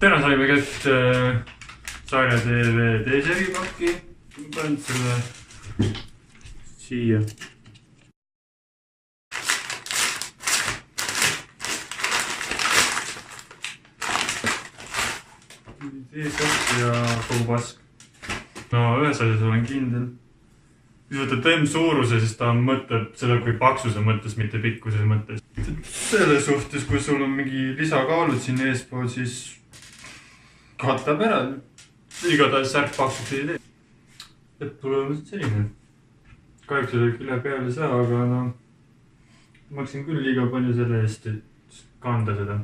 täna saime kätte Saare TV D-seripakki. Panen selle siia. D-soft ja kogu pask. No ühes asjas olen kindel. Kui sa võtad M suuruse, siis ta mõtleb seda kui paksuse mõttes, mitte pikkuse mõttes. Selle suhtes, kui sul on mingi lisakaalud siin eespool, siis katab ära. Igatahes särk paksust ei tee. Tulemused selline. Kahjuks seda küle peale saa, aga no maksin küll liiga palju selle eest, et kanda seda.